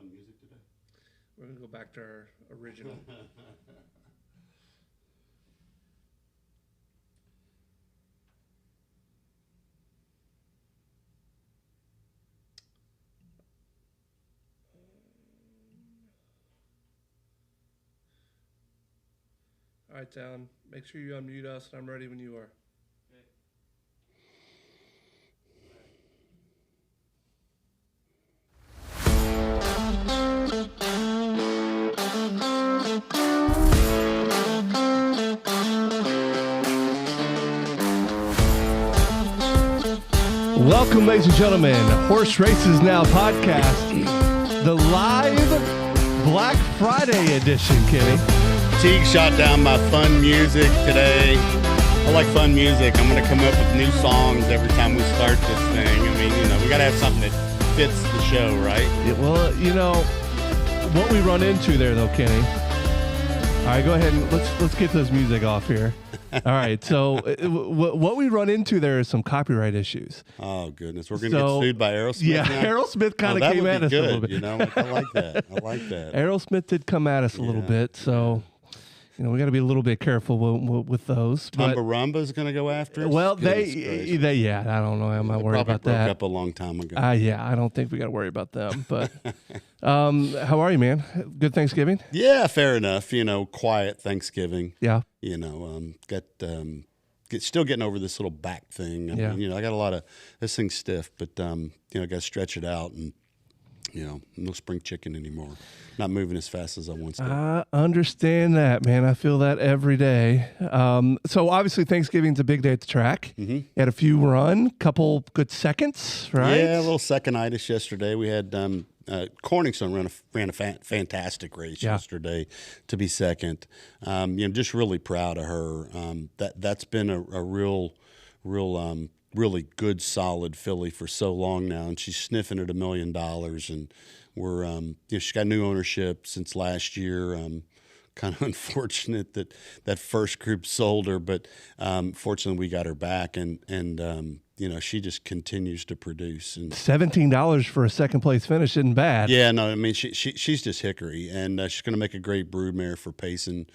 fun music today? We're going to go back to our original. All right, Talon, make sure you unmute us, and I'm ready when you are. Welcome, ladies and gentlemen, Horse Races Now podcast, the live Black Friday edition, Kenny. Teague shot down my fun music today. I like fun music. I'm going to come up with new songs every time we start this thing. I mean, we got to have something that fits the show, right? Yeah, well, what we run into there, though, Kenny. All right, go ahead and let's get this music off here. All right, so what we run into there is some copyright issues. Oh, goodness. We're going to get sued by Aerosmith Yeah, now? Aerosmith kind of came at us a little bit. I like that. I like that. Aerosmith did come at us a little bit, so... we got to be a little bit careful with those. Tumbarumba is going to go after us? Well, yeah, I don't know. I'm not worried about that. They broke up a long time ago. Yeah, I don't think we got to worry about them. But how are you, man? Good Thanksgiving? Yeah, fair enough. Quiet Thanksgiving. Yeah. Still getting over this little back thing. I mean, I got a lot of this thing's stiff, but got to stretch it out and. No spring chicken anymore. Not moving as fast as I once did. I understand that, man. I feel that every day. So obviously Thanksgiving's a big day at the track. Mm-hmm. You had a few run, couple good seconds, right? Yeah, a little second-itis yesterday. We had Corningstone ran a fantastic race yesterday to be second. Just really proud of her. That's been a real really good, solid filly for so long now, and she's sniffing at $1 million. And we're, she's got new ownership since last year. Kind of unfortunate that first group sold her, but fortunately we got her back, and she just continues to produce. And $17 for a second place finish isn't bad. Yeah, no, I mean she's just hickory, and she's going to make a great broodmare for Payson.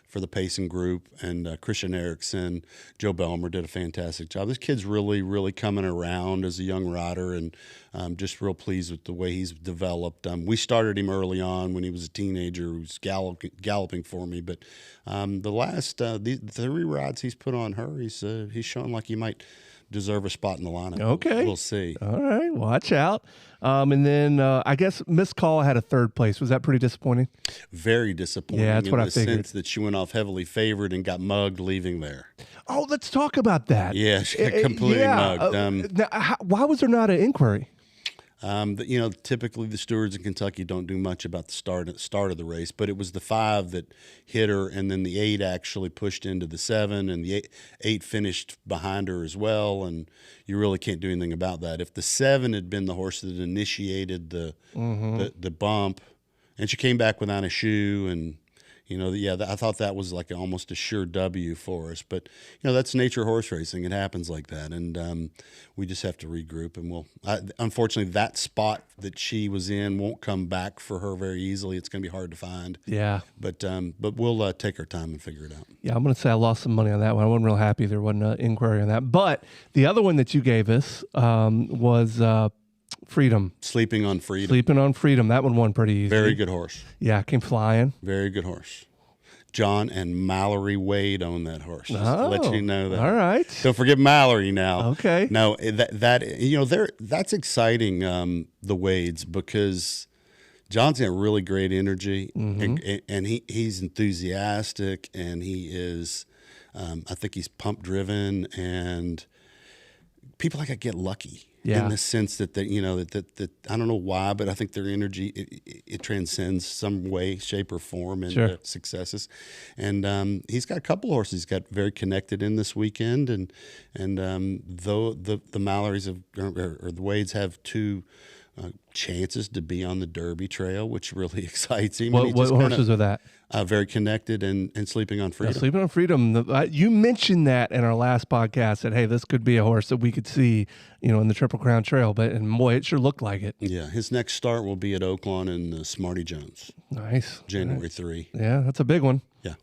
For the Payson group, and Christian Erickson, Joe Belmer did a fantastic job. This kid's really, really coming around as a young rider, and just real pleased with the way he's developed. We started him early on when he was a teenager, who was galloping for me, but the last the 3 rides he's put on her, he's shown like he might deserve a spot in the lineup. Okay. We'll see. All right, watch out. And then I guess Miss Call had a third place. Was that pretty disappointing? Very disappointing. Yeah, that's what I figured. In the sense that she went off heavily favored and got mugged leaving there. Oh, let's talk about that. Yeah, she got completely mugged. Why was there not an inquiry? Typically the stewards in Kentucky don't do much about the start of the race, but it was the 5 that hit her, and then the 8 actually pushed into the 7, and the 8 finished behind her as well, and you really can't do anything about that. If the 7 had been the horse that initiated the bump, and she came back without a shoe, and I thought that was like almost a sure W for us. But, that's nature horse racing. It happens like that. And we just have to regroup. And unfortunately, that spot that she was in won't come back for her very easily. It's going to be hard to find. Yeah. But we'll take our time and figure it out. Yeah, I'm going to say I lost some money on that one. I wasn't real happy there wasn't an inquiry on that. But the other one that you gave us was Freedom. Sleeping on Freedom. That one won pretty easy. Very good horse. Yeah, came flying. Very good horse. John and Mallory Wade own that horse. Just to let you know that. All right. Don't forget Mallory now. Okay. No, that's exciting. The Wades, because John's got really great energy, and he's enthusiastic, and he is. I think he's pump driven, and people like to get lucky. Yeah. In the sense that that I don't know why, but I think their energy it transcends some way, shape, or form into successes. And he's got a couple horses. He's got very connected in this weekend, and though the Mallorys or the Wades have 2 chances to be on the Derby Trail, which really excites him. What, And he what just horses are that? very connected and sleeping on freedom. Sleeping on Freedom. You mentioned that in our last podcast that, hey, this could be a horse that we could see, in the Triple Crown Trail. And boy, it sure looked like it. Yeah, his next start will be at Oaklawn and Smarty Jones. Nice. January 3. Yeah, that's a big one. Yeah.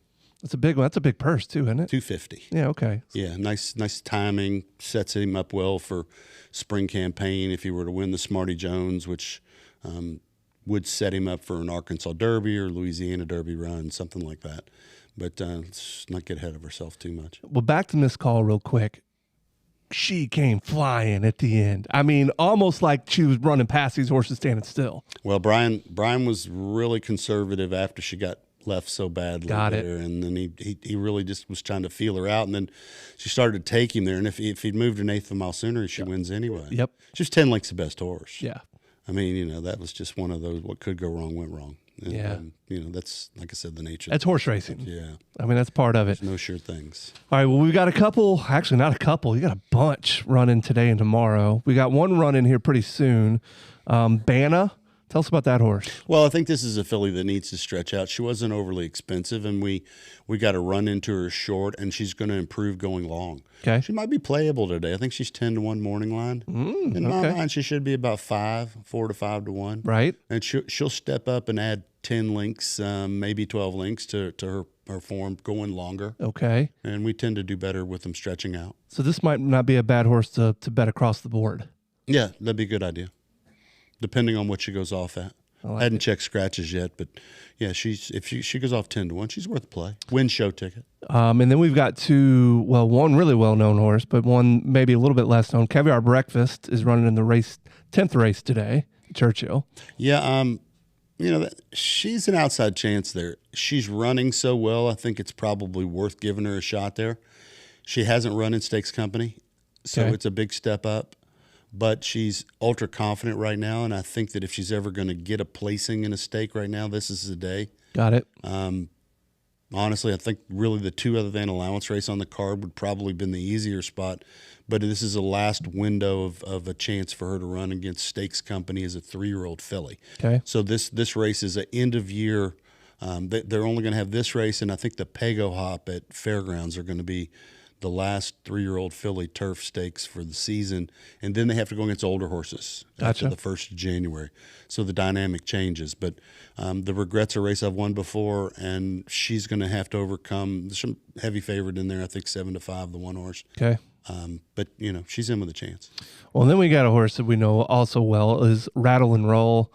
That's a big one. That's a big purse too, isn't it? $250. Yeah, okay. Yeah, nice timing. Sets him up well for spring campaign if he were to win the Smarty Jones, which would set him up for an Arkansas Derby or Louisiana Derby run, something like that. But let's not get ahead of ourselves too much. Well, back to Miss Call real quick. She came flying at the end. I mean, almost like she was running past these horses standing still. Well, Brian was really conservative after she got left so badly there, and then he really just was trying to feel her out, and then she started to take him there, and if he'd moved an eighth of a mile sooner, she wins anyway. Yep. She's 10 lengths the best horse. Yeah. I mean, that was just one of those, what could go wrong went wrong. And, Yeah. That's, like I said, the nature. That's horse racing. Yeah. I mean, that's part of it. There's no sure things. All right, well, we've got a couple, actually not a couple, you got a bunch running today and tomorrow. We got one running here pretty soon. Banna, tell us about that horse. Well, I think this is a filly that needs to stretch out. She wasn't overly expensive, and we got to run into her short, and she's going to improve going long. Okay. She might be playable today. I think she's 10-1 morning line. In my mind, she should be about 4 to 5 to 1. Right. And she'll step up and add 10 links, maybe 12 links to her form going longer. Okay. And we tend to do better with them stretching out. So this might not be a bad horse to bet across the board. Yeah, that'd be a good idea, depending on what she goes off at. I hadn't checked scratches yet, but yeah, if she goes off 10 to 1, she's worth a play. Win show ticket. And then we've got one really well-known horse, but one maybe a little bit less known. Caviar Breakfast is running in the 10th race today, Churchill. Yeah, she's an outside chance there. She's running so well, I think it's probably worth giving her a shot there. She hasn't run in Stakes Company, so it's a big step up. But she's ultra confident right now, and I think that if she's ever going to get a placing in a stake right now, this is the day. Got it. Honestly, I think really the two other than allowance race on the card would probably been the easier spot. But this is a last window of a chance for her to run against Stakes Company as a 3-year-old filly. Okay. So this race is an end of year. They're only going to have this race, and I think the Pago Hop at Fairgrounds are going to be the last 3-year-old filly turf stakes for the season, and then they have to go against older horses after the 1st of January. So the dynamic changes. But the Regrets a race I've won before, and she's going to have to overcome. There's some heavy favorite in there, I think 7 to 5, the one horse. Okay. But she's in with a chance. Well, then we got a horse that we know also well is Rattle and Roll.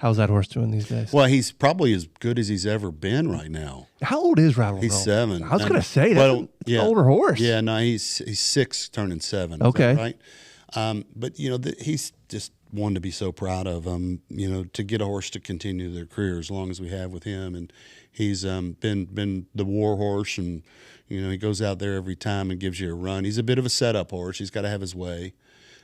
How's that horse doing these days? Well, he's probably as good as he's ever been right now. How old is Rattle and Roll? He's 7. I was going to say that's an older horse. Yeah, no, he's 6 turning 7. Okay. Right. But he's just one to be so proud of. To get a horse to continue their career as long as we have with him, and he's been the war horse, and he goes out there every time and gives you a run. He's a bit of a setup horse. He's got to have his way.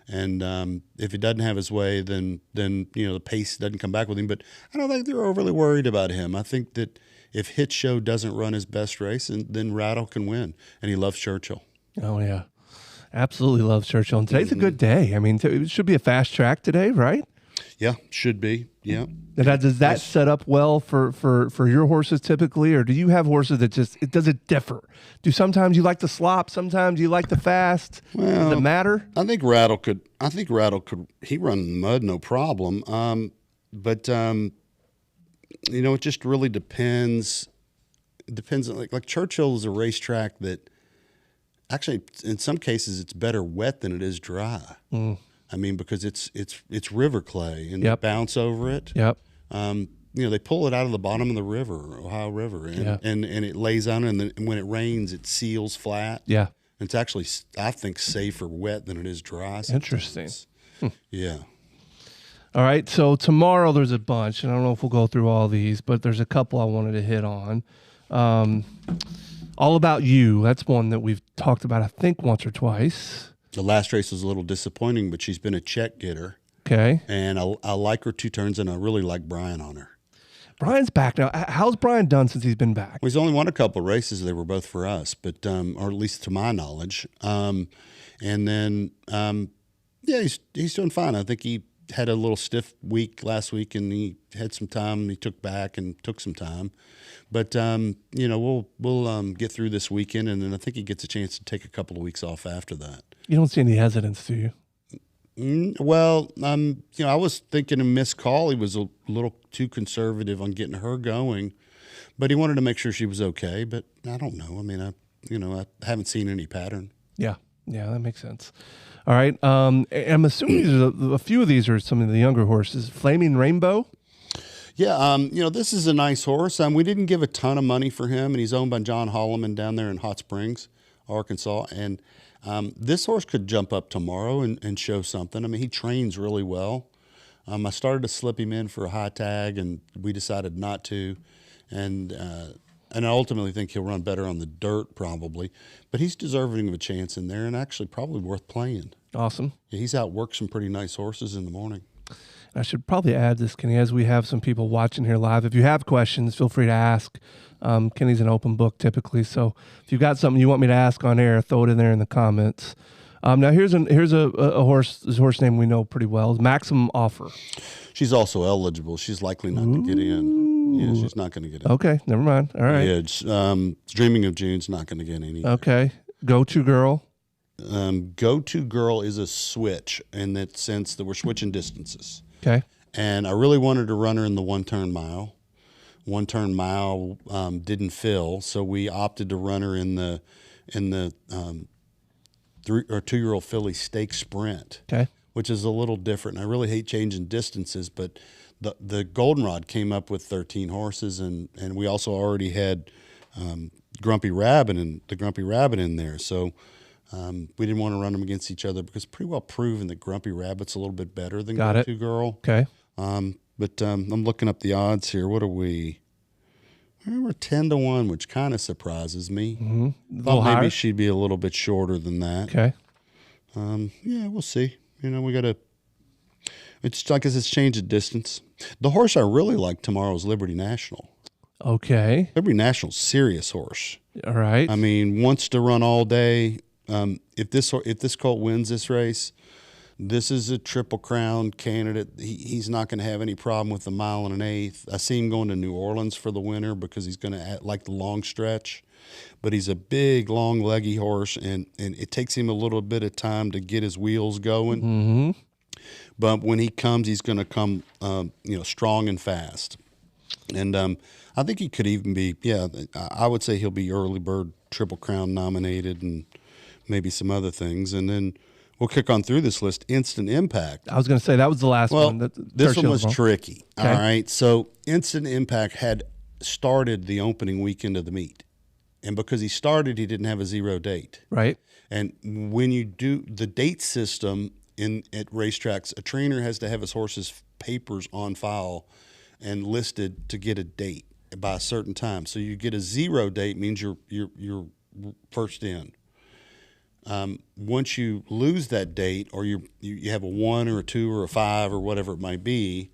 And if he doesn't have his way, then the pace doesn't come back with him. But I don't think they're overly worried about him. I think that if Hit Show doesn't run his best race, then Rattle can win. And he loves Churchill. Oh, yeah. Absolutely loves Churchill. And today's a good day. I mean, it should be a fast track today, right? Yeah, should be. Yeah. And does that set up well for your horses typically, or do you have horses that does it differ? Do sometimes you like the slop, sometimes you like the fast? Does it matter? I think Rattle could. He run in the mud no problem. But it just really depends. It depends on like Churchill is a racetrack that actually in some cases it's better wet than it is dry. I mean, because it's river clay and they bounce over it. Yep. They pull it out of the bottom of the river, Ohio River, and it lays on, and when it rains, it seals flat. Yeah. And it's actually, I think, safer wet than it is dry. Interesting. Yeah. All right. So tomorrow there's a bunch, and I don't know if we'll go through all these, but there's a couple I wanted to hit on. All About You. That's one that we've talked about, I think, once or twice. The last race was a little disappointing, but she's been a check getter. Okay. And I like her 2 turns, and I really like Brian on her. Brian's back now. How's Brian done since he's been back? Well, he's only won a couple of races. They were both for us, but or at least to my knowledge. And then, he's doing fine. I think he had a little stiff week last week, and he had some time. He took back and took some time. But we'll get through this weekend, and then I think he gets a chance to take a couple of weeks off after that. You don't see any hesitance, do you? Well, I was thinking of Miss Call. He was a little too conservative on getting her going, but he wanted to make sure she was okay. But I don't know. I mean, I haven't seen any pattern. Yeah, that makes sense. All right. I'm assuming a few of these are some of the younger horses. Flaming Rainbow. Yeah, this is a nice horse. We didn't give a ton of money for him, and he's owned by John Holloman down there in Hot Springs, Arkansas. And this horse could jump up tomorrow and show something. I mean, he trains really well. I started to slip him in for a high tag, and we decided not to. And I ultimately think he'll run better on the dirt probably. But he's deserving of a chance in there, and actually probably worth playing. Awesome. Yeah, he's outworked some pretty nice horses in the morning. I should probably add this, Kenny, as we have some people watching here live. If you have questions, feel free to ask. Kenny's an open book typically, so if you've got something you want me to ask on air, throw it in there in the comments. Now here's a horse. This horse name we know pretty well is Maximum Offer. She's also eligible. She's likely not to get in. Yeah, she's not going to get in. Okay, never mind. All right. Yeah, Dreaming of June's not going to get any. Okay. Go To Girl. Go To Girl is a switch in that sense that we're switching distances. Okay. And I really wanted to run her in the one-turn mile. One-turn mile didn't fill, so we opted to run her in the 3 or 2-year-old filly stake sprint. Okay. Which is a little different. I really hate changing distances, but the Goldenrod came up with 13 horses, and we also already had Grumpy Rabbit in there. So we didn't want to run them against each other because it's pretty well proven that Grumpy Rabbit's a little bit better than Go To Girl. Okay. But I'm looking up the odds here. What are we? We're 10-1, which kind of surprises me. Mm-hmm. Thought maybe she'd be a little bit shorter than that. Okay. Yeah, we'll see. We got to. It's like it's change of distance. The horse I really like tomorrow is Liberty National. Okay. Liberty National's serious horse. All right. I mean, wants to run all day. If this colt wins this race, this is a Triple Crown candidate. He's not going to have any problem with the 1 1/8. I see him going to New Orleans for the winter because he's going to like the long stretch. But he's a big, long, leggy horse, and it takes him a little bit of time to get his wheels going. Mm-hmm. But when he comes, he's going to come, strong and fast. And I think he could even be, I would say he'll be early bird Triple Crown nominated and maybe some other things. And then we'll kick on through this list. Instant Impact. I was going to say that was the last one. This one was tricky. Okay. All right. So Instant Impact had started the opening weekend of the meet. And because he started, he didn't have a 0 date. Right. And when you do the date system at racetracks, a trainer has to have his horse's papers on file and listed to get a date by a certain time. So you get a 0 date means you're first in. Once you lose that date, or you have a 1 or a 2 or a 5 or whatever it might be,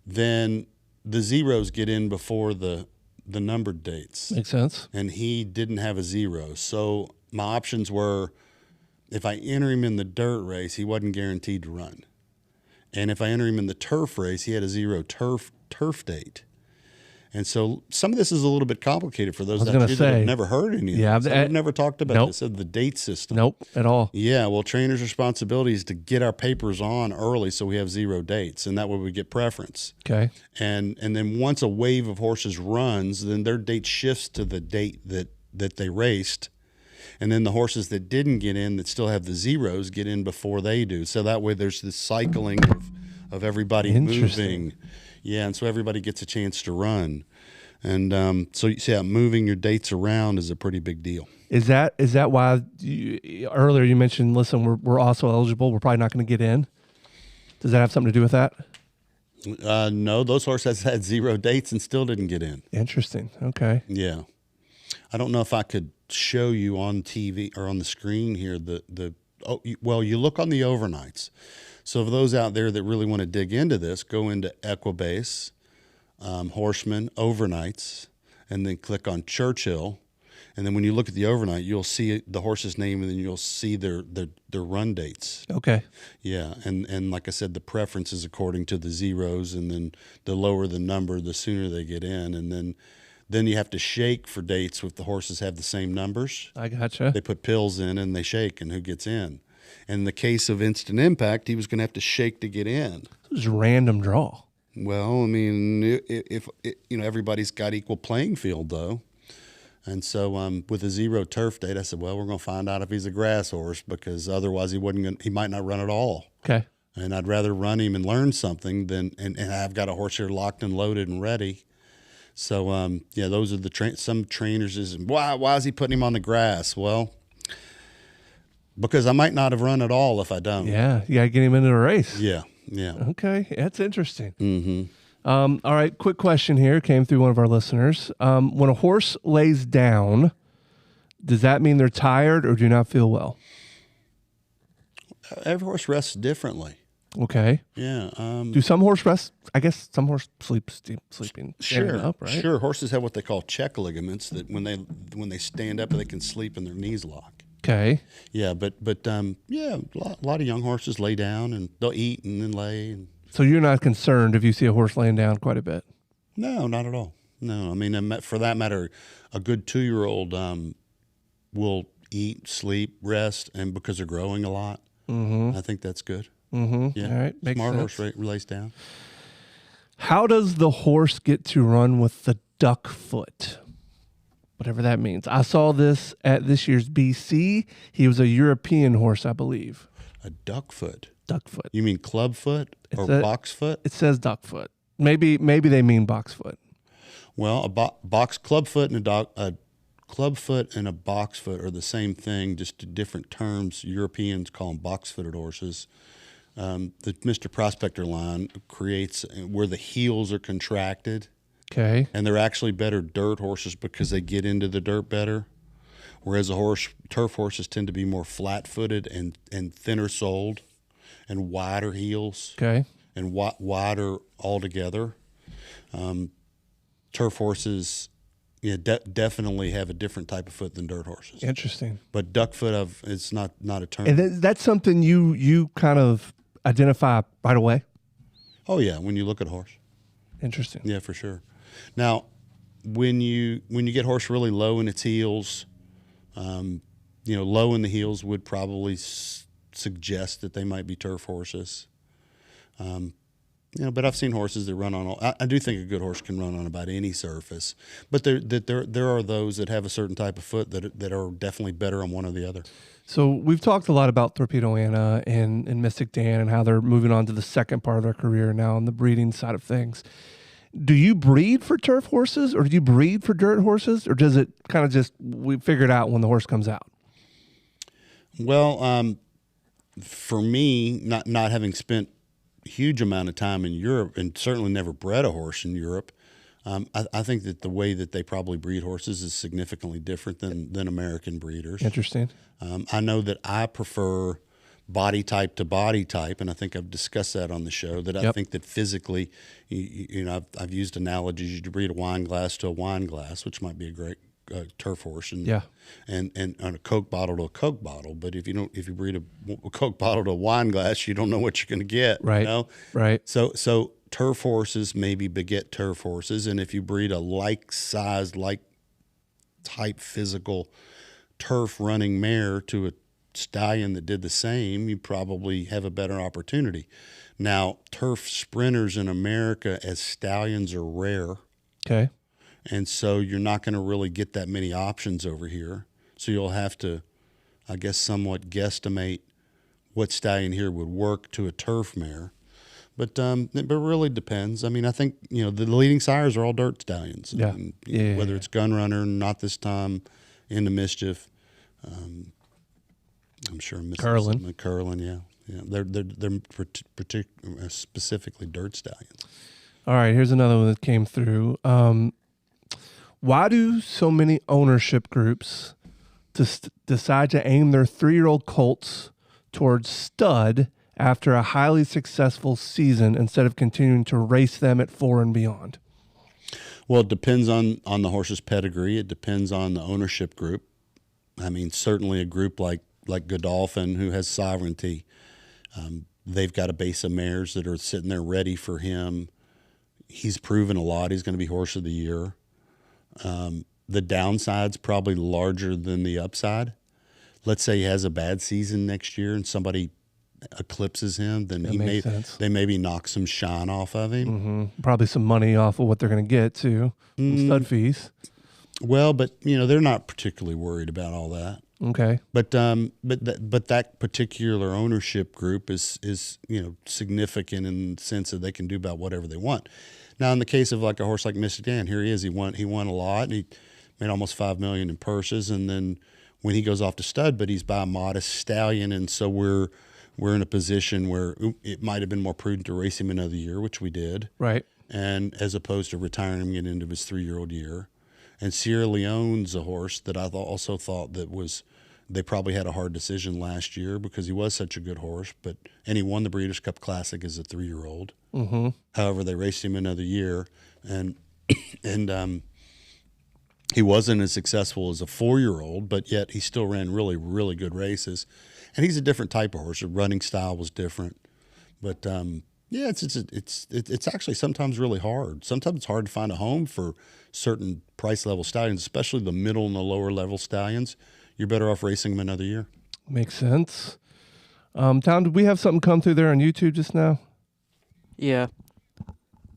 then the zeros get in before the numbered dates. Makes sense. And he didn't have a 0. So my options were, if I enter him in the dirt race, he wasn't guaranteed to run. And if I enter him in the turf race, he had a 0 turf date. And so some of this is a little bit complicated for those that have never heard any of this. I've never talked about this of the date system. Nope, at all. Yeah, well, trainers' responsibility is to get our papers on early so we have 0 dates, and that way we get preference. Okay. And then once a wave of horses runs, then their date shifts to the date that they raced. And then the horses that didn't get in that still have the zeros get in before they do. So that way there's this cycling of everybody moving. Yeah, and so everybody gets a chance to run. And so you see how moving your dates around is a pretty big deal. Is that why earlier you mentioned, listen, we're also eligible. We're probably not going to get in. Does that have something to do with that? No, those horses had 0 dates and still didn't get in. Interesting. Okay. Yeah. I don't know if I could show you on TV or on the screen here you look on the overnights. So for those out there that really want to dig into this, go into Equibase, Horseman, overnights, and then click on Churchill, And then when you look at the overnight, you'll see the horse's name, and then you'll see their run dates. Okay. Yeah, and like I said, the preference is according to the zeros, and then the lower the number, the sooner they get in, and then you have to shake for dates if the horses have the same numbers. I gotcha. They put pills in and they shake, and who gets in. And in the case of Instant Impact, he was going to have to shake to get in. It was random draw. Well, I mean, if everybody's got equal playing field though. And so with a zero turf date, I said, well, we're going to find out if he's a grass horse, because otherwise he might not run at all. Okay. And I'd rather run him and learn something than and I've got a horse here locked and loaded and ready. So those are the some trainers is why is he putting him on the grass? Well, because I might not have run at all if I don't. Yeah, you got to get him into a race. Yeah. Okay, that's interesting. Mm-hmm. All right, quick question here came through one of our listeners. When a horse lays down, does that mean they're tired or do not feel well? Every horse rests differently. Okay. Yeah. Do some horse rest? I guess some horse sleeping Sure. up, right? Sure. Horses have what they call check ligaments that when they stand up, they can sleep and their knees lock. Okay. Yeah, but a lot of young horses lay down and they'll eat and then lay. So you're not concerned if you see a horse laying down quite a bit? No, not at all. No, I mean, for that matter, a good 2-year-old will eat, sleep, rest, and because they're growing a lot, I think that's good. Mm-hmm. Yeah, all right, makes smart sense. horse lays down. How does the horse get to run with the duck foot? Whatever that means. I saw this at this year's BC. He was a European horse, I believe. A duck foot. Duck foot. You mean club foot or box foot? It says duck foot. Maybe they mean box foot. Well, a club foot and a club foot and a box foot are the same thing, just different terms. Europeans call them box-footed horses. The Mr. Prospector line creates where the heels are contracted. Okay. And they're actually better dirt horses because they get into the dirt better. Whereas turf horses tend to be more flat-footed and thinner-soled and wider heels. Okay. And wider altogether. Turf horses definitely have a different type of foot than dirt horses. Interesting. But duck foot, it's not a term. And that's something you kind of identify right away? Oh, yeah, when you look at a horse. Interesting. Yeah, for sure. Now, when you get horse really low in its heels, low in the heels would probably suggest that they might be turf horses. But I've seen horses that run on. I do think a good horse can run on about any surface, but there are those that have a certain type of foot that are definitely better on one or the other. So we've talked a lot about Torpedo Anna and Mystic Dan and how they're moving on to the second part of their career now on the breeding side of things. Do you breed for turf horses or do you breed for dirt horses, or does it kind of just we figure it out when the horse comes out? Well, for me, not having spent a huge amount of time in Europe and certainly never bred a horse in Europe, I think that the way that they probably breed horses is significantly different than American breeders. Interesting. I know that I prefer body type to body type, and I think I've discussed that on the show, that I think that physically, I've used analogies. You breed a wine glass to a wine glass, which might be a great turf horse, and a Coke bottle to a Coke bottle. But if you breed a Coke bottle to a wine glass, you don't know what you're going to get. Right. You know? Right. So turf horses maybe beget turf horses, and if you breed a like size, like type physical turf running mare to a stallion that did the same, you probably have a better opportunity. Now, turf sprinters in America as stallions are rare. Okay. And so you're not going to really get that many options over here. So you'll have to, I guess, somewhat guesstimate what stallion here would work to a turf mare. But it really depends. I mean, I think, the leading sires are all dirt stallions. Yeah. And, whether it's Gun Runner, Not This Time, Into Mischief, I'm sure Curlin. Curlin, yeah. They're specifically dirt stallions. All right, here's another one that came through. Why do so many ownership groups decide to aim their 3-year-old colts towards stud after a highly successful season instead of continuing to race them at 4 and beyond? Well, it depends on the horse's pedigree. It depends on the ownership group. I mean, certainly a group like Godolphin, who has sovereignty, they've got a base of mares that are sitting there ready for him. He's proven a lot. He's going to be horse of the year. The downside's probably larger than the upside. Let's say he has a bad season next year and somebody eclipses him, then they maybe knock some shine off of him. Mm-hmm. Probably some money off of what they're going to get too, stud fees. Well, but they're not particularly worried about all that. Okay. But that particular ownership group is significant in the sense that they can do about whatever they want. Now, in the case of like a horse like Mystic Dan, here he is. He won a lot, and he made almost $5 million in purses. And then when he goes off to stud, but he's by a modest stallion, and so we're in a position where it might have been more prudent to race him another year, which we did, right? And as opposed to retiring him at the end of his 3-year-old year. And Sierra Leone's a horse that I also thought they probably had a hard decision last year because he was such a good horse, and he won the Breeders' Cup Classic as a 3-year-old. Mm-hmm. However, they raced him another year, and he wasn't as successful as a 4-year-old, but yet he still ran really, really good races. And he's a different type of horse. The running style was different, but it's actually sometimes really hard. Sometimes it's hard to find a home for certain price level stallions, especially the middle and the lower level stallions. You're better off racing them another year. Makes sense. Tom, did we have something come through there on YouTube just now? Yeah.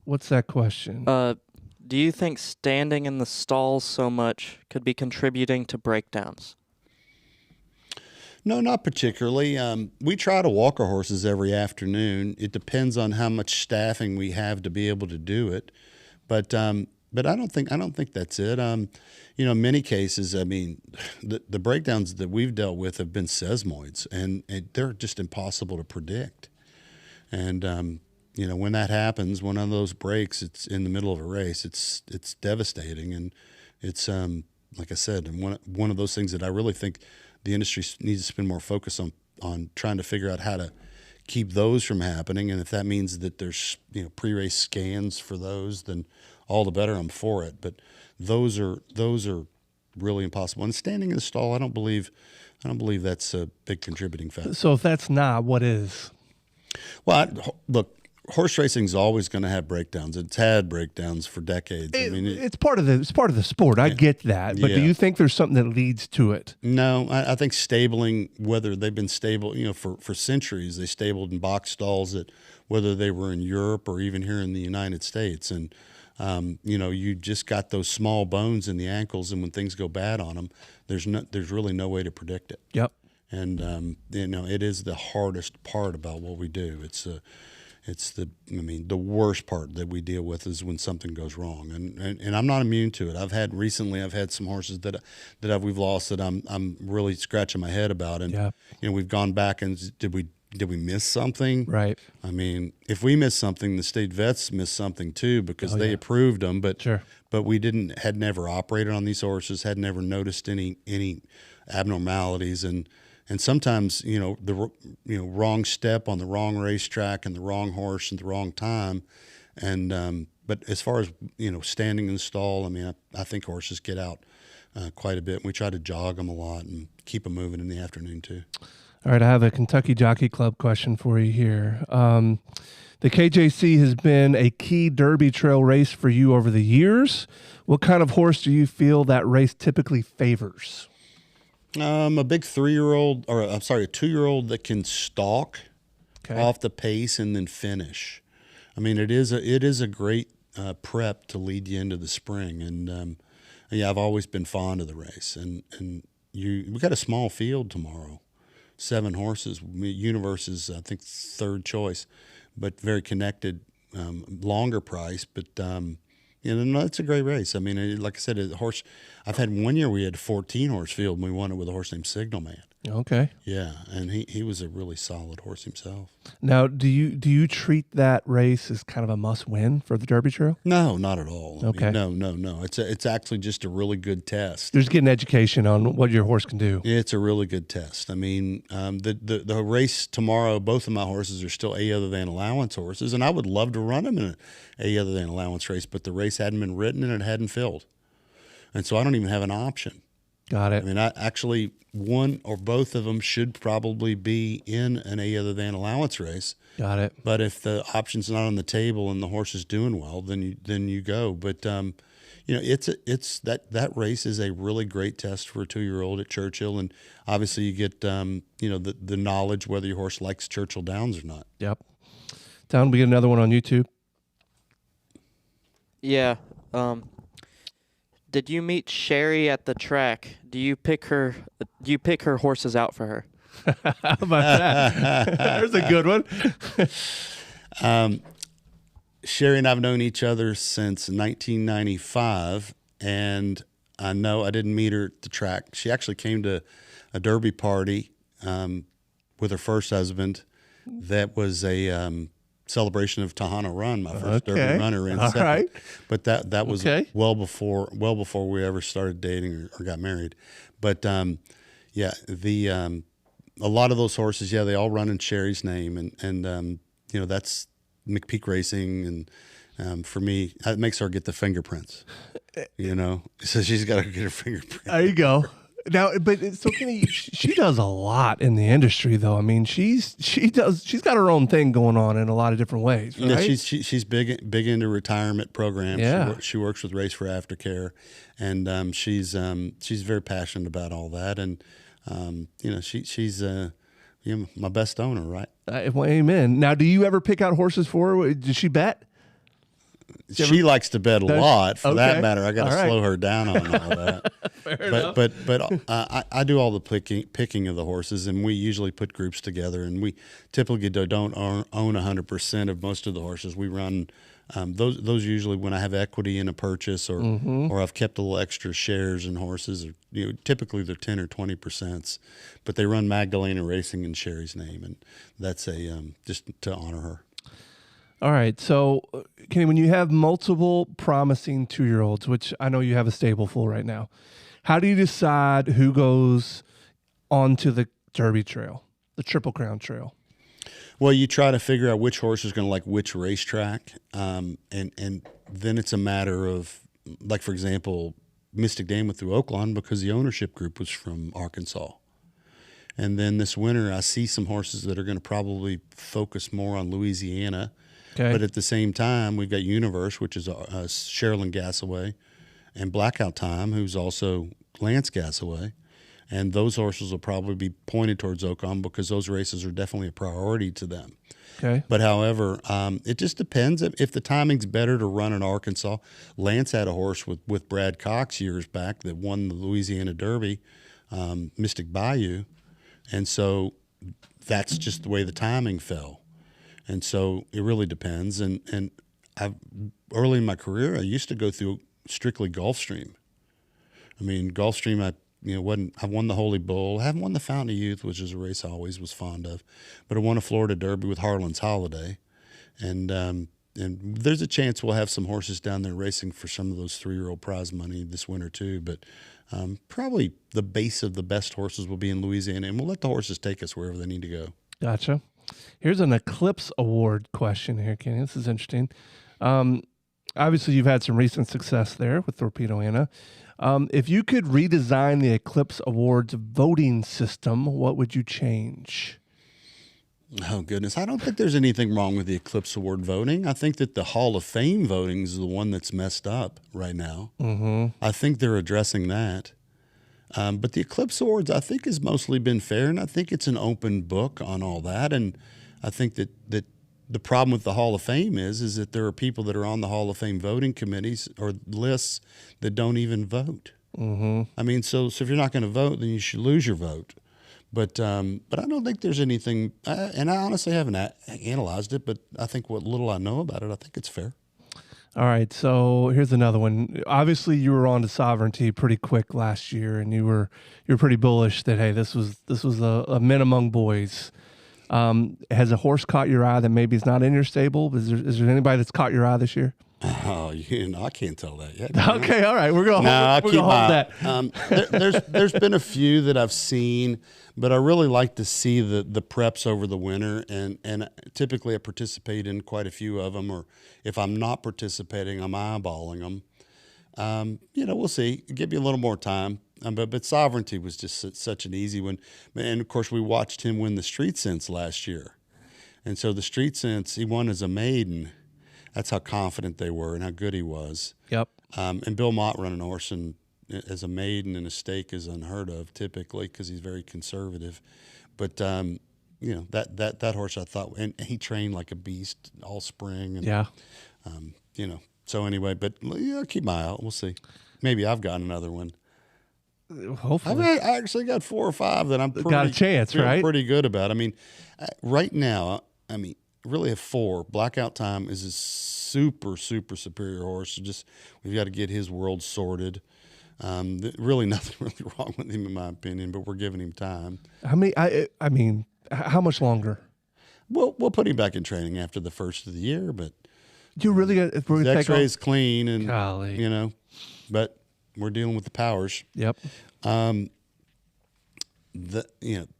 What's that question? Do you think standing in the stalls so much could be contributing to breakdowns? No, not particularly. We try to walk our horses every afternoon. It depends on how much staffing we have to be able to do it, but I don't think that's it. In many cases, I mean, the breakdowns that we've dealt with have been sesamoids, and they're just impossible to predict. And when that happens, one of those breaks, it's in the middle of a race. It's devastating, and it's like I said, and one of those things that I really think the industry needs to spend more focus on trying to figure out how to keep those from happening. And if that means that there's pre-race scans for those, then all the better. I'm for it. But those are really impossible. And standing in the stall, I don't believe that's a big contributing factor. So if that's not, what is? Well, look, horse racing is always going to have breakdowns. It's had breakdowns for decades. It's part of the sport. I get that, but do you think there's something that leads to it? No, I think stabling, whether they've been stable, for centuries, they stabled in box stalls that, whether they were in Europe or even here in the United States, and you just got those small bones in the ankles, and when things go bad on them, there's really no way to predict it. Yep. And it is the hardest part about what we do. It's the worst part that we deal with is when something goes wrong, and I'm not immune to it. I've had some horses that we've lost that I'm really scratching my head about, and we've gone back and did we miss something? Right. I mean, if we miss something, the state vets missed something too, because they approved them, but we had never operated on these horses, had never noticed any abnormalities, and sometimes, the wrong step on the wrong racetrack and the wrong horse and the wrong time. And but as far as, standing in the stall, I mean, I think horses get out quite a bit. We try to jog them a lot and keep them moving in the afternoon too. All right, I have a Kentucky Jockey Club question for you here. The KJC has been a key Derby trail race for you over the years. What kind of horse do you feel that race typically favors? A big 3-year-old, or I'm sorry, a 2-year-old that can stalk off the pace and then finish. I mean, it is a great prep to lead you into the spring, and I've always been fond of the race. And we got a small field tomorrow, 7 horses. Universe is, I think, 3rd choice, but very connected, longer price, but. No, it's a great race. I mean, like I said, a horse. I've had one year we had a 14-horse field, and we won it with a horse named Signal Man. Okay. Yeah, and he was a really solid horse himself. Now, do you treat that race as kind of a must win for the Derby Trail? No, not at all. I Okay. mean, no. It's actually just a really good test. There's getting education on what your horse can do. It's a really good test. I mean, the race tomorrow, both of my horses are still A other than allowance horses, and I would love to run them in an A other than allowance race, but the race hadn't been written and it hadn't filled, and so I don't even have an option. Got it. I mean, I actually one or both of them should probably be in an A other than allowance race. Got it. But if the option's not on the table and the horse is doing well, then you go. But it's that race is a really great test for a 2-year-old at Churchill, and obviously you get the knowledge whether your horse likes Churchill Downs or not. Yep. Down, we get another one on YouTube. Yeah. Did you meet Sherry at the track? Do you pick her horses out for her? How about that? There's a good one. Sherry and I have known each other since 1995, and I know I didn't meet her at the track. She actually came to a Derby party with her first husband. That was a celebration of Tahana Run, my first Derby runner in second. Right. But that was Okay. well before we ever started dating or got married. But a lot of those horses, they all run in Sherry's name, and that's McPeek Racing, and for me, it makes her get the fingerprints. So she's got to get her fingerprints. There you go. Now, but so Kenny, she does a lot in the industry, though. I mean, she's got her own thing going on in a lot of different ways, right? Yeah, she's big into retirement programs. Yeah. She works with Race for Aftercare, and she's very passionate about all that. And she's my best owner, right? Well, amen. Now, do you ever pick out horses for her? Does she bet? She likes to bet a lot. For that Okay. matter, I got to All right. slow her down on all that. But I do all the picking of the horses, and we usually put groups together. And we typically don't own 100% of most of the horses. We run those usually when I have equity in a purchase, or I've kept a little extra shares in horses. Or, typically they're 10 or 20%, but they run Magdalena Racing in Sherry's name, and that's just to honor her. All right. So, Kenny, when you have multiple promising 2-year-olds, which I know you have a stable full right now, how do you decide who goes onto the Derby Trail, the Triple Crown Trail? Well, you try to figure out which horse is going to like which racetrack, and then it's a matter of, like, for example, Mystic Dame went through Oaklawn because the ownership group was from Arkansas. And then this winter, I see some horses that are going to probably focus more on Louisiana. Okay. But at the same time, we've got Universe, which is Sherilyn Gassaway, and Blackout Time, who's also Lance Gassaway. And those horses will probably be pointed towards Oaklawn because those races are definitely a priority to them. Okay. But however, it just depends. If the timing's better to run in Arkansas, Lance had a horse with Brad Cox years back that won the Louisiana Derby, Mystic Bayou. And so that's just the way the timing fell. And so it really depends. And early in my career, I used to go through strictly Gulfstream. I mean, Gulfstream, I won the Holy Bull. I haven't won the Fountain of Youth, which is a race I always was fond of. But I won a Florida Derby with Harlan's Holiday. And there's a chance we'll have some horses down there racing for some of those 3-year-old prize money this winter too. But probably the base of the best horses will be in Louisiana, and we'll let the horses take us wherever they need to go. Gotcha. Here's an Eclipse Award question here, Kenny. This is interesting. Obviously, you've had some recent success there with Torpedo Anna. If you could redesign the Eclipse Awards voting system, what would you change? Oh, goodness. I don't think there's anything wrong with the Eclipse Award voting. I think that the Hall of Fame voting is the one that's messed up right now. Mm-hmm. I think they're addressing that. But the Eclipse Awards, I think, has mostly been fair, and I think it's an open book on all that. And I think that the problem with the Hall of Fame is that there are people that are on the Hall of Fame voting committees or lists that don't even vote. Mm-hmm. I mean, so if you're not going to vote, then you should lose your vote. But I don't think there's anything, and I honestly haven't analyzed it, but I think what little I know about it, I think it's fair. All right, so here's another one. Obviously, you were on to Sovereignty pretty quick last year, and you're pretty bullish that hey, this was a men among boys. Has a horse caught your eye that maybe is not in your stable? Is there anybody that's caught your eye this year? Oh, I can't tell that yet. Okay, all right, we're gonna hold that. There's been a few that I've seen, but I really like to see the preps over the winter, and typically I participate in quite a few of them, or if I'm not participating, I'm eyeballing them. We'll see. Give you a little more time. But Sovereignty was just such an easy one, and of course we watched him win the Street Sense last year, and so the Street Sense he won as a maiden. That's how confident they were and how good he was. Yep. And Bill Mott running a horse as a maiden and a stake is unheard of typically because he's very conservative. But that horse I thought, and he trained like a beast all spring. And, yeah. So anyway, but keep my eye out. We'll see. Maybe I've got another one. Hopefully, I actually got 4 or 5 that I'm got a chance, right? Pretty good about. I mean, right now, really have 4. Blackout Time is a super superior horse. We've got to get his world sorted. Really nothing really wrong with him in my opinion, but we're giving him time. How much longer? We'll put him back in training after the first of the year, but you really got his X-ray's clean and golly. But we're dealing with the powers. Yep. The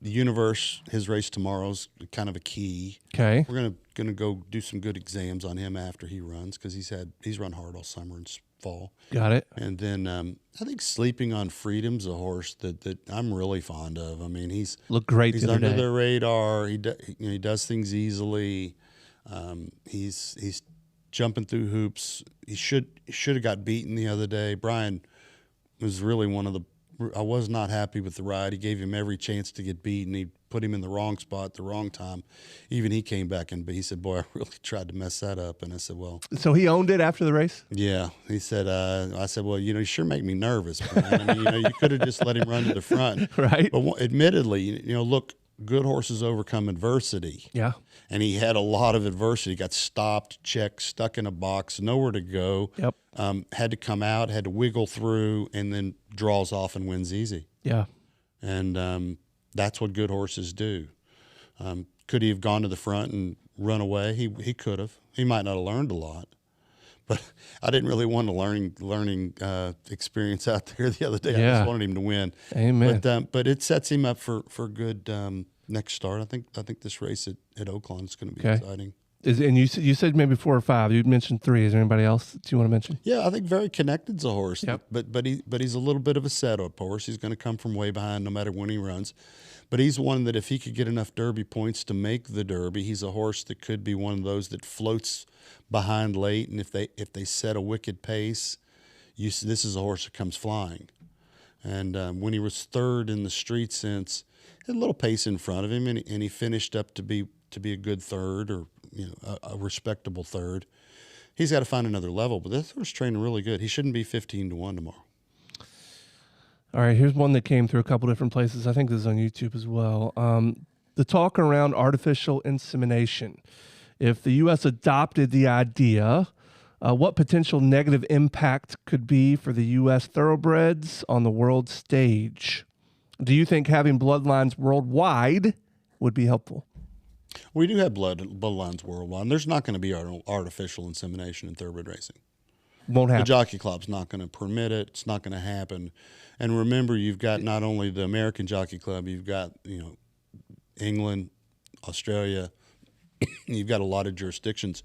universe, his race tomorrow's kind of a key. Okay. We're gonna go do some good exams on him after he runs because he's run hard all summer and fall. Got it. And then I think Sleeping on Freedom's a horse that I'm really fond of. I mean, he's looked great. He's under the radar. He does things easily. He's jumping through hoops. He should have got beaten the other day. Brian was really I was not happy with the ride. He gave him every chance to get beaten. He put him in the wrong spot at the wrong time. Even he came back and he said, "Boy, I really tried to mess that up." And I said, "Well." So he owned it after the race? Yeah. He said, I said, "Well, you sure make me nervous, Brian. I mean, you could have just let him run to the front." Right. But admittedly, look, good horses overcome adversity. Yeah. And he had a lot of adversity. He got stopped, checked, stuck in a box, nowhere to go. Yep. Had to come out, had to wiggle through, and then draws off and wins easy. Yeah. And that's what good horses do. Could he have gone to the front and run away? He could have. He might not have learned a lot. But I didn't really want a learning experience out there the other day. Yeah. I just wanted him to win. Amen. But it sets him up for good next start. I think this race at Oaklawn is going to be exciting. And you said maybe 4 or 5. You mentioned 3. Is there anybody else that you want to mention? Yeah, I think Very Connected's a horse. Yep. But he's a little bit of a setup horse. He's going to come from way behind no matter when he runs. But he's one that if he could get enough Derby points to make the Derby, he's a horse that could be one of those that floats behind late. And if they set a wicked pace, this is a horse that comes flying. And when he was 3rd in the Street Sense, he had a little pace in front of him, and he finished up to be a good 3rd or a respectable 3rd. He's got to find another level, but this horse training really good. He shouldn't be 15-1 tomorrow. All right, here's one that came through a couple different places. I think this is on YouTube as well. The talk around artificial insemination. If the U.S. adopted the idea, what potential negative impact could be for the U.S. thoroughbreds on the world stage? Do you think having bloodlines worldwide would be helpful? We do have bloodlines worldwide. There's not going to be artificial insemination in thoroughbred racing. Won't happen. The Jockey Club's not going to permit it. It's not going to happen. And remember, you've got not only the American Jockey Club, you've got England, Australia. You've got a lot of jurisdictions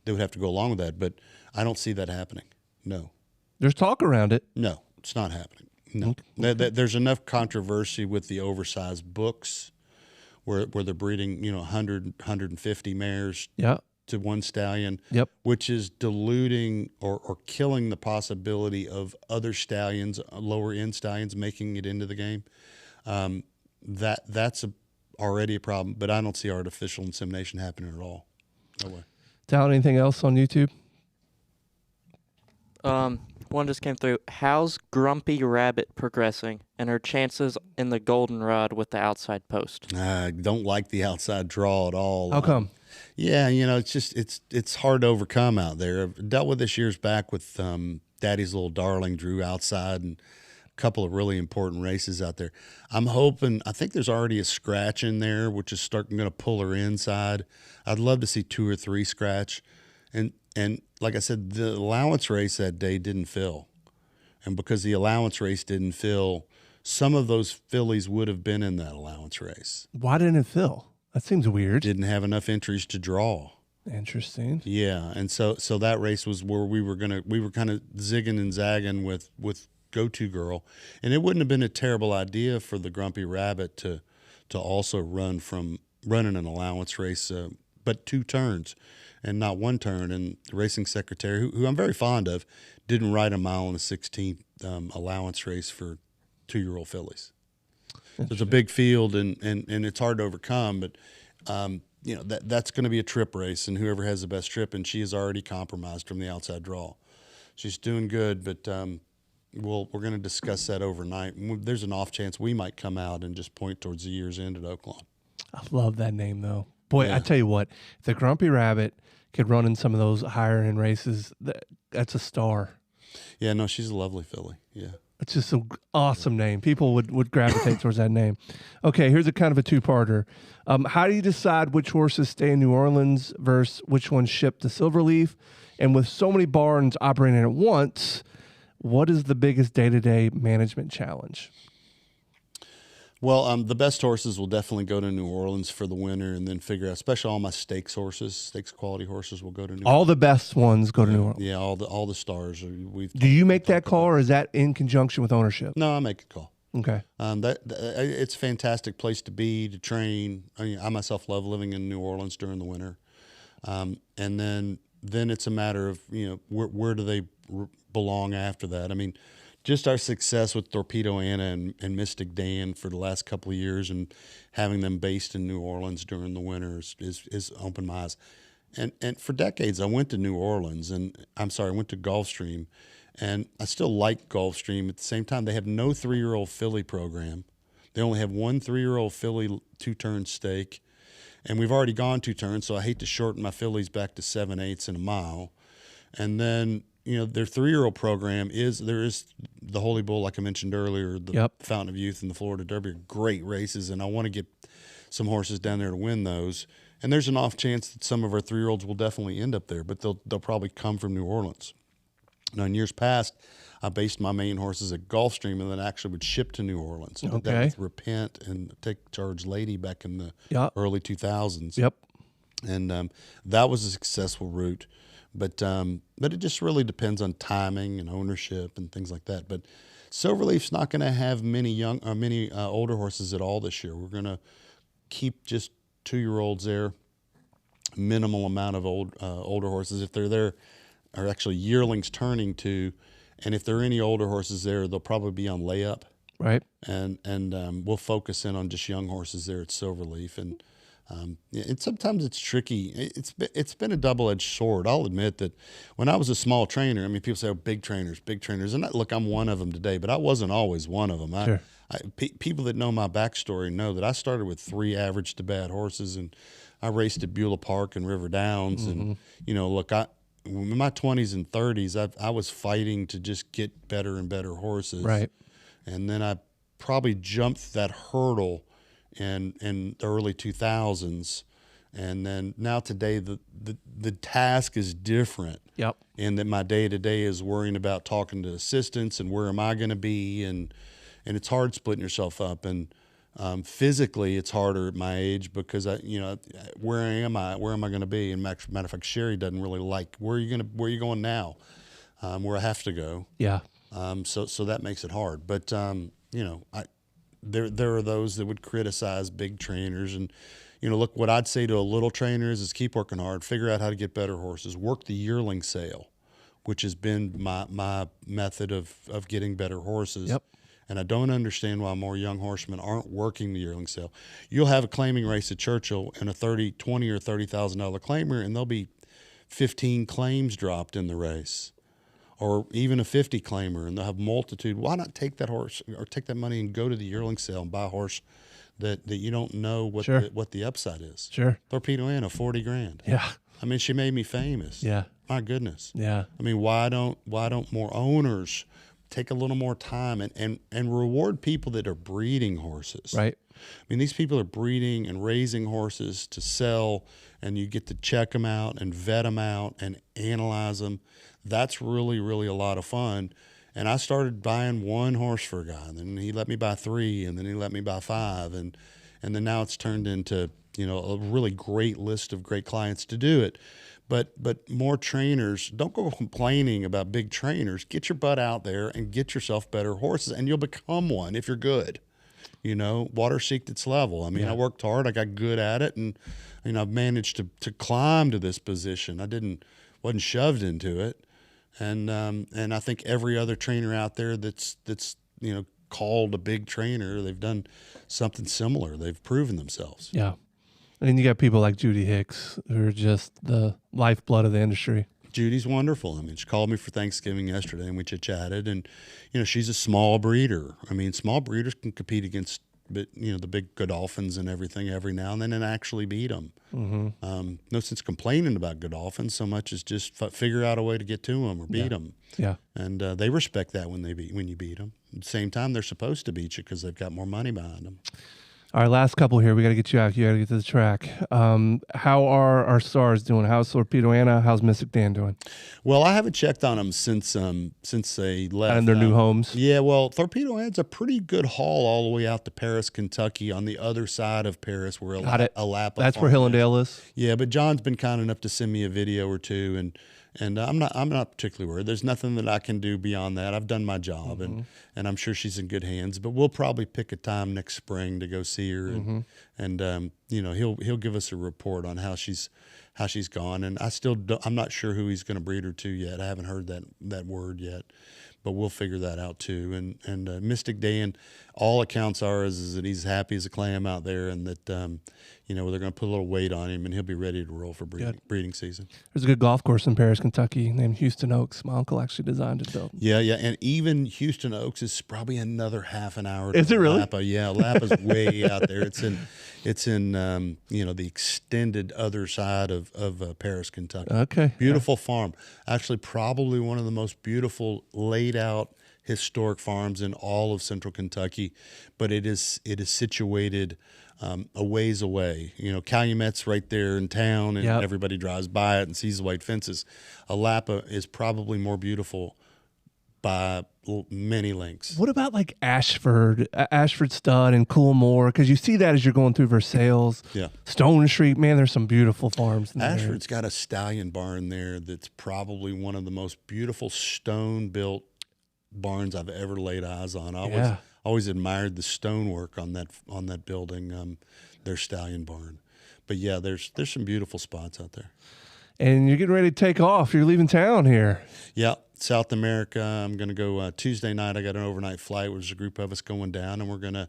that would have to go along with that. But I don't see that happening. No. There's talk around it. No, it's not happening. No. Okay. There's enough controversy with the oversized books where they're breeding 100, 150 mares to one stallion, which is diluting or killing the possibility of other stallions, lower end stallions, making it into the game. That's already a problem, but I don't see artificial insemination happening at all. No way. Tal, anything else on YouTube? One just came through. How's Grumpy Rabbit progressing and her chances in the goldenrod with the outside post? I don't like the outside draw at all. How come? Yeah, it's just it's hard to overcome out there. I've dealt with this years back with Daddy's Little Darling Drew outside and a couple of really important races out there. I'm hoping. I think there's already a scratch in there, which is starting going to pull her inside. I'd love to see 2 or 3 scratch, and like I said, the allowance race that day didn't fill, and because the allowance race didn't fill, some of those fillies would have been in that allowance race. Why didn't it fill? That seems weird. Didn't have enough entries to draw. Interesting. Yeah, and so that race was where we were kind of zigging and zagging with Go To Girl, and it wouldn't have been a terrible idea for the Grumpy Rabbit to also running an allowance race, but 2 turns, and not 1 turn. And the racing secretary, who I'm very fond of, didn't ride a mile in the 16th allowance race for 2-year-old fillies. So it's a big field, and it's hard to overcome, but. That's going to be a trip race, and whoever has the best trip, and she is already compromised from the outside draw. She's doing good, but we're going to discuss that overnight. There's an off chance we might come out and just point towards the year's end at Oaklawn. I love that name, though. Boy, Yeah. I tell you what, if the Grumpy Rabbit could run in some of those higher end races, that's a star. Yeah, no, she's a lovely filly. Yeah. It's just an awesome name. People would gravitate towards that name. Okay, here's a kind of a 2-parter. How do you decide which horses stay in New Orleans versus which ones ship to Silverleaf? And with so many barns operating at once, what is the biggest day-to-day management challenge? Well, the best horses will definitely go to New Orleans for the winter, and then figure out, especially all my stakes quality horses will go to New Orleans. All the best ones go to New Orleans. Yeah, all the stars. Do you make that call, or is that in conjunction with ownership? No, I make a call. Okay. It's a fantastic place to be, to train. I myself love living in New Orleans during the winter, and then it's a matter of where do they belong after that. I mean, just our success with Torpedo Anna and Mystic Dan for the last couple of years, and having them based in New Orleans during the winter is opened my eyes. And for decades, I went to New Orleans, I went to Gulfstream, and I still like Gulfstream. At the same time, they have no 3-year-old filly program. They only have 1 3-year-old filly 2-turn stake, and we've already gone 2 turns, so I hate to shorten my fillies back to 7/8 in a mile. And then their 3-year-old program is the Holy Bull, like I mentioned earlier, the Fountain of Youth and the Florida Derby are great races, and I want to get some horses down there to win those. And there's an off chance that some of our 3-year-olds will definitely end up there, but they'll probably come from New Orleans. Now, in years past, I based my main horses at Gulfstream, and then actually would ship to New Orleans. I did that with Repent and Take Charge Lady back in the early 2000s. Yep. And that was a successful route. But it just really depends on timing and ownership and things like that. But Silverleaf's not going to have many older horses at all this year. We're going to keep just 2-year-olds there, minimal amount of older horses. If they're there, are actually yearlings turning to, and if there are any older horses there, they'll probably be on layup. Right. And we'll focus in on just young horses there at Silverleaf. And sometimes it's tricky. It's been a double-edged sword. I'll admit that when I was a small trainer, I mean, people say, "Oh, big trainers," and look, I'm one of them today, but I wasn't always one of them. Sure. People that know my backstory know that I started with 3 average to bad horses, and I raced at Beulah Park and River Downs, and look, in my 20s and 30s, I was fighting to just get better and better horses, Right. And then I probably jumped that hurdle in the early 2000s, and then now today the task is different. Yep. And that my day-to-day is worrying about talking to assistants and where am I going to be, and it's hard splitting yourself up, and physically it's harder at my age because where am I going to be? And matter of fact, Sherry doesn't really like where are you going now, where I have to go. Yeah. So that makes it hard, but there are those that would criticize big trainers, and look, what I'd say to a little trainer is keep working hard, figure out how to get better horses, work the yearling sale, which has been my method of getting better horses. Yep. And I don't understand why more young horsemen aren't working the yearling sale. You'll have a claiming race at Churchill and a $20,000 or $30,000 claimer, and there'll be 15 claims dropped in the race, or even a 50 claimer, and they'll have multitude. Why not take that horse or take that money and go to the yearling sale and buy a horse that you don't know what Sure. what the upside is. Sure. Torpedo Anna, 40 grand. Yeah. I mean, she made me famous. Yeah. My goodness. Yeah. I mean, why don't more owners take a little more time and reward people that are breeding horses? Right. I mean, these people are breeding and raising horses to sell, and you get to check them out and vet them out and analyze them. That's really, really a lot of fun. And I started buying one horse for a guy, and then he let me buy 3, and then he let me buy 5, and then now it's turned into, you know, a really great list of great clients to do it. But more trainers, don't go complaining about big trainers. Get your butt out there and get yourself better horses, and you'll become one if you're good. You know, water seeked its level. I mean, I worked hard. I got good at it, and you know, I've managed to climb to this position. Wasn't shoved into it, and I think every other trainer out there that's you know called a big trainer, they've done something similar. They've proven themselves. Yeah. And you got people like Judy Hicks who are just the lifeblood of the industry. Judy's wonderful. I mean, she called me for Thanksgiving yesterday, and we chit-chatted. And you know, she's a small breeder. I mean, small breeders can compete against, you know, the big Godolphins and everything every now and then, and actually beat them. Mm-hmm. No sense complaining about Godolphins so much as just figure out a way to get to them or beat them. Yeah. And they respect that when you beat them. At the same time, they're supposed to beat you because they've got more money behind them. All right, last couple here. We got to get you out. You got to get to the track. How are our stars doing? How's Torpedo Anna? How's Mystic Dan doing? Well, I haven't checked on them since they left. And their new homes? Yeah, well, Torpedo Anna's a pretty good haul all the way out to Paris, Kentucky, on the other side of Paris where Alapa. That's where Hillendale is? Yeah, but John's been kind enough to send me a video or two, and I'm not particularly worried. There's nothing that I can do beyond that. I've done my job, and I'm sure she's in good hands. But we'll probably pick a time next spring to go see her, and you know, he'll give us a report on how she's gone. And I'm not sure who he's going to breed her to yet. I haven't heard that word yet, but we'll figure that out too. And Mystic Dan, all accounts are is that he's happy as a clam out there, and that you know, they're going to put a little weight on him, and he'll be ready to roll for breeding season. There's a good golf course in Paris, Kentucky named Houston Oaks. My uncle actually designed it, though. Yeah, and even Houston Oaks is probably another half an hour. Is it really? Lapa. Yeah, Lapa's way out there. It's in you know, the extended other side of Paris, Kentucky. Okay. Beautiful farm. Actually, probably one of the most beautiful laid out historic farms in all of central Kentucky, but it is situated a ways away. You know, Calumet's right there in town, and everybody drives by it and sees the white fences. Alapa is probably more beautiful by many lengths. What about like Ashford Stud and Coolmore? Because you see that as you're going through Versailles. Yeah. Stone Street, man, there's some beautiful farms in there. Ashford's got a stallion barn there that's probably one of the most beautiful stone-built barns I've ever laid eyes on. I always admired the stonework on that building, their stallion barn. But yeah, there's some beautiful spots out there. And you're getting ready to take off. You're leaving town here. Yeah, South America. I'm going to go Tuesday night. I got an overnight flight. There's a group of us going down, and we're going to,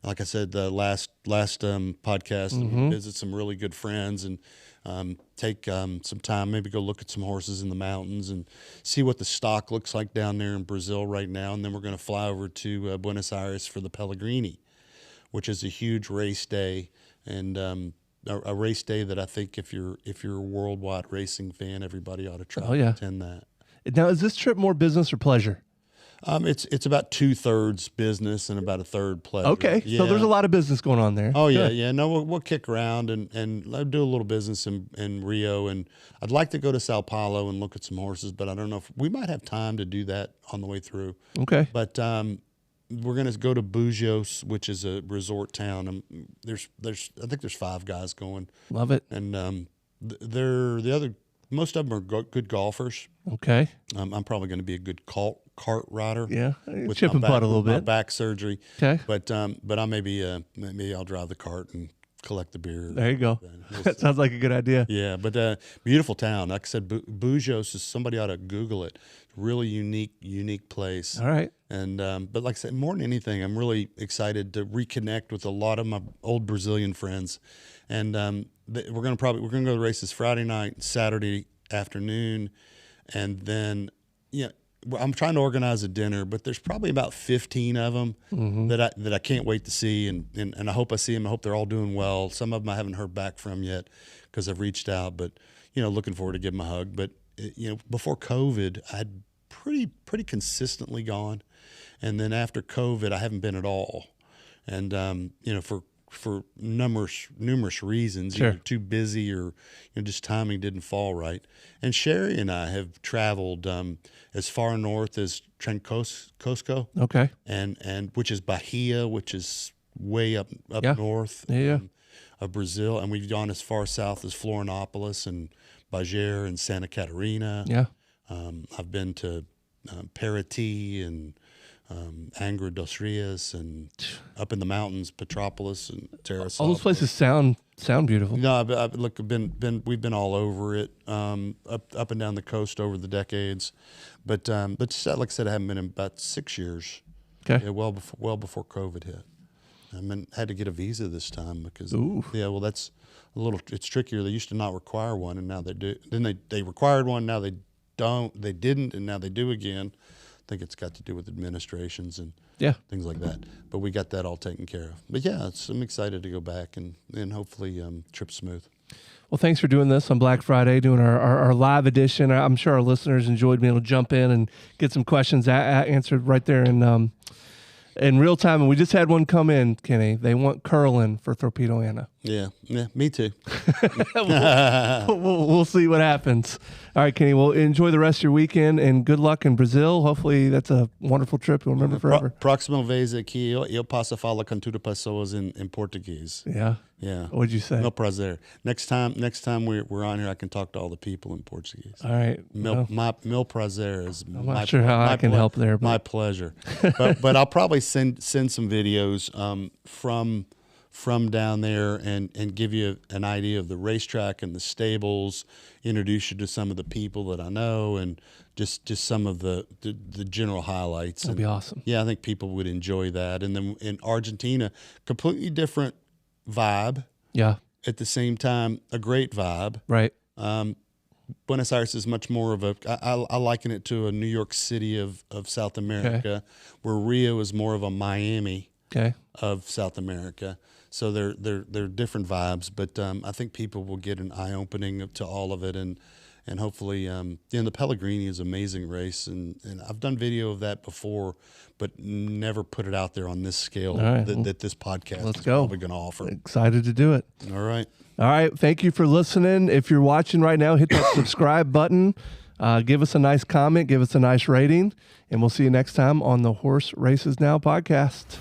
like I said, the last podcast, visit some really good friends and take some time, maybe go look at some horses in the mountains and see what the stock looks like down there in Brazil right now. And then we're going to fly over to Buenos Aires for the Pellegrini, which is a huge race day, and a race day that I think if you're a worldwide racing fan, everybody ought to try to attend that. Now, is this trip more business or pleasure? It's about 2/3 business and about 1/3 pleasure. Okay, so there's a lot of business going on there. Oh yeah. No, we'll kick around and do a little business in Rio, and I'd like to go to Sao Paulo and look at some horses, but I don't know if we might have time to do that on the way through. Okay, but we're gonna go to Búzios, which is a resort town. I think there's 5 guys going. Love it. And most of them are good golfers. Okay. I'm probably going to be a good cart rider. Yeah, with chip and putt a little bit. My back surgery. Okay. But I maybe I'll drive the cart and collect the beer. There you go. That sounds like a good idea. Yeah, but beautiful town. Like I said, Búzios is, somebody ought to Google it. Really unique place. All right. And but like I said, more than anything, I'm really excited to reconnect with a lot of my old Brazilian friends, and we're gonna go to the races Friday night, Saturday afternoon, and then I'm trying to organize a dinner, but there's probably about 15 of them that I can't wait to see, and I hope I see them. I hope they're all doing well. Some of them I haven't heard back from yet because I've reached out, but looking forward to giving them a hug. But before COVID, I had pretty consistently gone, and then after COVID, I haven't been at all, and for numerous reasons, Sure. either too busy or just timing didn't fall right. And Sherry and I have traveled as far north as Trancoso, Okay. and which is Bahia, which is way up Yeah. north Yeah. of Brazil, and we've gone as far south as Florianopolis and Bagé and Santa Catarina. Yeah. I've been to Paraty and Angra dos Rios, and up in the mountains, Petropolis and Terrace. All those places sound beautiful. No, we've been all over it, up and down the coast over the decades, but just like I said, I haven't been in about 6 years. Okay. Yeah, well before COVID hit. Had to get a visa this time because Ooh. yeah, well that's it's trickier. They used to not require one, and now they do. Then they required one, now they don't. They didn't, and now they do again. I think it's got to do with administrations and Yeah. things like that. But we got that all taken care of. But yeah, I'm excited to go back and hopefully trip's smooth. Well, thanks for doing this on Black Friday, doing our live edition. I'm sure our listeners enjoyed being able to jump in and get some questions answered right there in real time. And we just had one come in, Kenny. They want curling for Torpedo Anna. Yeah, me too. We'll see what happens. All right, Kenny. Well, enjoy the rest of your weekend and good luck in Brazil. Hopefully, that's a wonderful trip you'll remember forever. Próxima vez aqui eu passo a falar com tudo pessoas in Portuguese. Yeah. Yeah. What'd you say? Meu prazer. Next time we're on here, I can talk to all the people in Portuguese. All right. Meu prazer is. I'm not sure how I can help there. But. My pleasure. but I'll probably send some videos from down there and give you an idea of the racetrack and the stables, introduce you to some of the people that I know, and just some of the general highlights. That'd be awesome. Yeah, I think people would enjoy that. And then in Argentina, completely different vibe. Yeah. At the same time, a great vibe. Right. Buenos Aires is much more of I liken it to a New York City of South America, where Rio is more of a Miami of South America. So they're different vibes, but I think people will get an eye opening to all of it, and hopefully, the Pellegrini is an amazing race, and I've done video of that before, but never put it out there on this scale that this podcast is probably going to offer. Excited to do it. All right. All right. Thank you for listening. If you're watching right now, hit that subscribe button. Give us a nice comment. Give us a nice rating. And we'll see you next time on the Horse Races Now podcast.